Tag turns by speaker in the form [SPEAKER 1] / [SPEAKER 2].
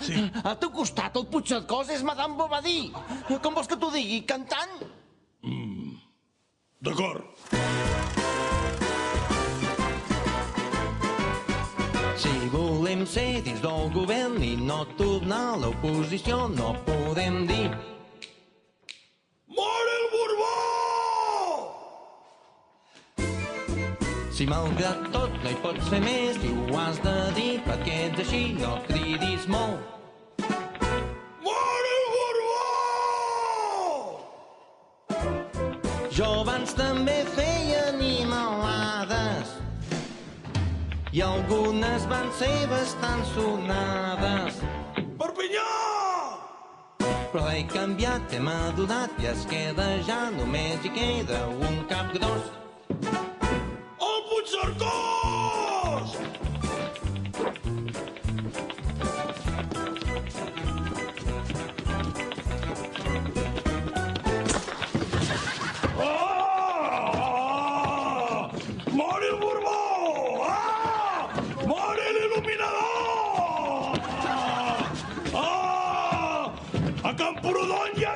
[SPEAKER 1] Sí.
[SPEAKER 2] Al teu costat, el Puigcercós és Madame Bovary. Com vols que t'ho digui? Cantant?
[SPEAKER 1] D'acord.
[SPEAKER 3] Si volem ser dins del govern i no tornar a l'oposició, no podem dir
[SPEAKER 1] Mort el Borbó!
[SPEAKER 3] si malgrat tot no hi pots fer més i ho has de dir perquè ets així, no cridis molt.
[SPEAKER 1] Mort el Borbó!
[SPEAKER 3] Jo abans també feia animalades i algunes van ser bastant sonades.
[SPEAKER 1] Perpinyà!
[SPEAKER 3] Però he canviat, he madunat i es queda ja, només hi queda un cap gros.
[SPEAKER 1] El Puigcercós! Mort el Borbó! Mort l'il·luminador! A Camprodon hi ha